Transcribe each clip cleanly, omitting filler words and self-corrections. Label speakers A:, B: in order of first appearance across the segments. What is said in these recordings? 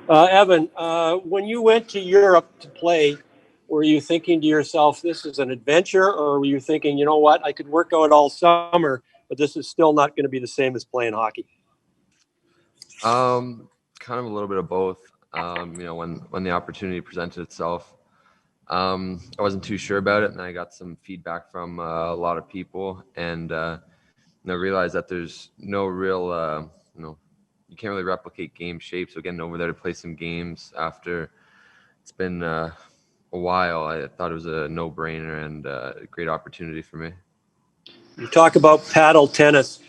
A: Evan, when you went to Europe to play, were you thinking to yourself, this is an adventure, or were you thinking, you know what, I could work out all summer, but this is still not going to be the same as playing hockey?
B: Kind of a little bit of both. When the opportunity presented itself, I wasn't too sure about it, and I got some feedback from a lot of people, and realized that there's no real, you can't really replicate game shape. So getting over there to play some games after it's been a while, I thought it was a no-brainer and a great opportunity for me.
A: You talk about paddle tennis.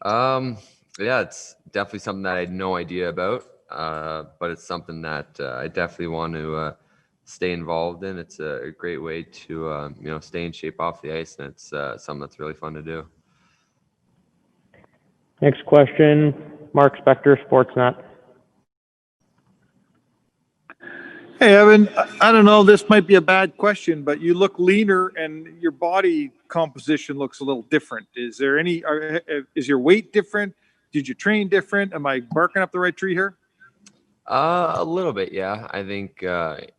B: Yeah, it's definitely something that I had no idea about, but it's something that I definitely want to stay involved in. It's a great way to stay in shape off the ice, and it's something that's really fun to do.
C: Next question, Mark Spector, Sportsnet.
D: Hey, Evan, I don't know, this might be a bad question, but you look leaner and your body composition looks a little different. Is your weight different? Did you train different? Am I barking up the right tree here?
B: A little bit, yeah. I think, it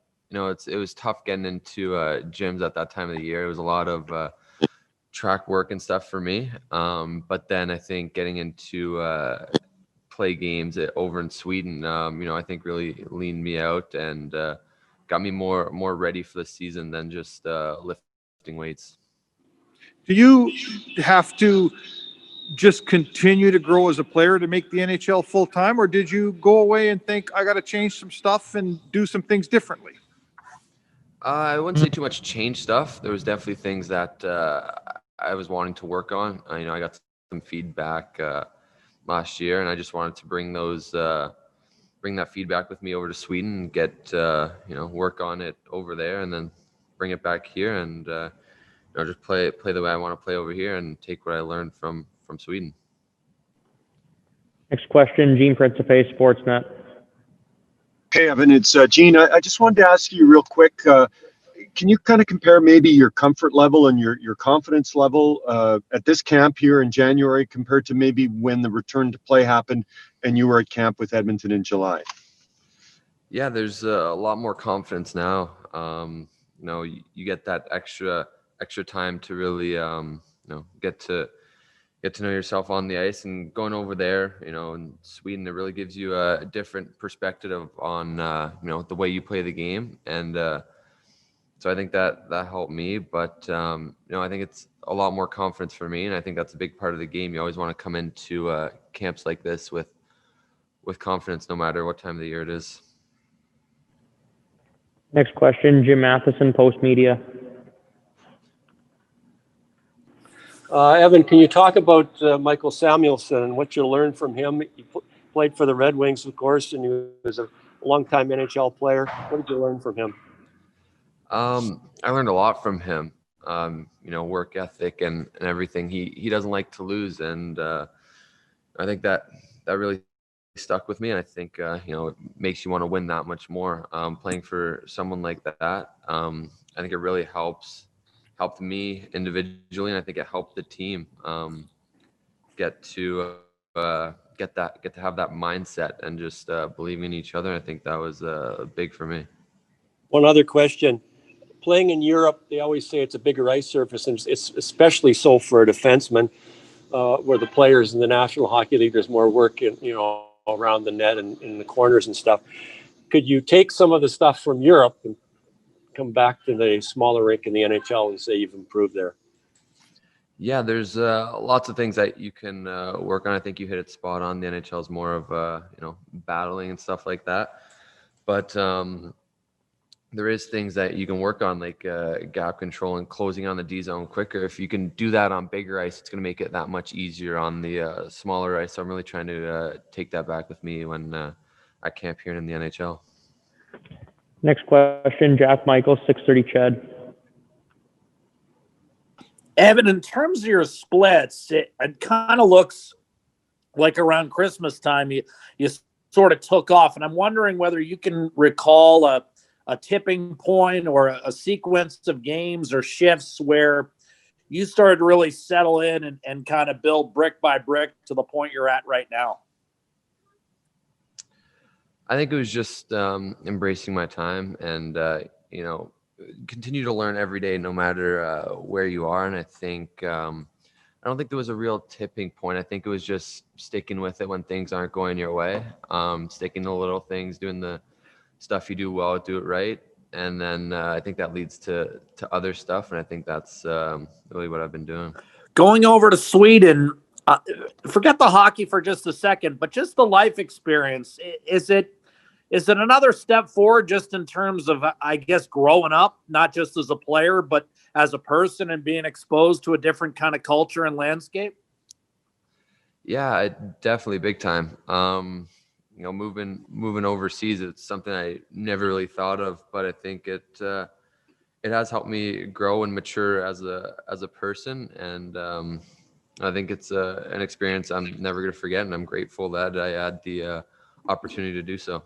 B: was tough getting into gyms at that time of the year. It was a lot of track work and stuff for me. But then I think getting into play games over in Sweden, I think really leaned me out and got me more ready for the season than just lifting weights.
D: Do you have to just continue to grow as a player to make the NHL full time, or did you go away and think, I got to change some stuff and do some things differently?
B: I wouldn't say too much change stuff. There was definitely things that I was wanting to work on. I got some feedback last year, and I just wanted to bring that feedback with me over to Sweden and get work on it over there, and then bring it back here and just play the way I want to play over here and take what I learned from Sweden.
C: Next question, Gene Principe, Sportsnet.
E: Hey, Evan, it's Gene. I just wanted to ask you real quick, can you kind of compare maybe your comfort level and your confidence level at this camp here in January compared to maybe when the return to play happened and you were at camp with Edmonton in July?
B: Yeah, there's a lot more confidence now. You get that extra time to really get to know yourself on the ice, and going over there, in Sweden, it really gives you a different perspective on the way you play the game, and so I think that helped me. But I think it's a lot more confidence for me, and I think that's a big part of the game. You always want to come into camps like this with confidence, no matter what time of the year it is.
C: Next question, Jim Matheson, Post Media.
A: Evan, can you talk about Michael Samuelsson and what you learned from him? He played for the Red Wings, of course, and he was a longtime NHL player. What did you learn from him?
B: I learned a lot from him. Work ethic and everything. He doesn't like to lose, and I think that really stuck with me. And I think it makes you want to win that much more. Playing for someone like that, I think it really helped me individually, and I think it helped the team get to have that mindset and just believing in each other. I think that was big for me.
A: One other question. Playing in Europe, they always say it's a bigger ice surface, and it's especially so for a defenseman, where the players in the National Hockey League, there's more work around the net and in the corners and stuff. Could you take some of the stuff from Europe and come back to the smaller rink in the NHL and say you've improved there? Yeah,
B: there's lots of things that you can work on. I think you hit it spot on. The NHL is more of battling and stuff like that, but there is things that you can work on, like gap control and closing on the D zone quicker. If you can do that on bigger ice, it's going to make it that much easier on the smaller ice. So I'm really trying to take that back with me when I camp here in the NHL.
C: Next question, Jack Michael, 630 Chad.
F: Evan, in terms of your splits, it kind of looks like around Christmas time you sort of took off. And I'm wondering whether you can recall a tipping point or a sequence of games or shifts where you started to really settle in and kind of build brick by brick to the point you're at right now.
B: I think it was just embracing my time and, continue to learn every day, no matter where you are. And I think, I don't think there was a real tipping point. I think it was just sticking with it when things aren't going your way, sticking to little things, doing the stuff you do well, do it right. And then I think that leads to other stuff. And I think that's really what I've been doing.
F: Going over to Sweden, forget the hockey for just a second, but just the life experience. Is it another step forward just in terms of, I guess, growing up, not just as a player, but as a person and being exposed to a different kind of culture and landscape?
B: Yeah, definitely big time. Moving overseas, it's something I never really thought of, but I think it has helped me grow and mature as a person. And I think it's an experience I'm never going to forget. And I'm grateful that I had the opportunity to do so.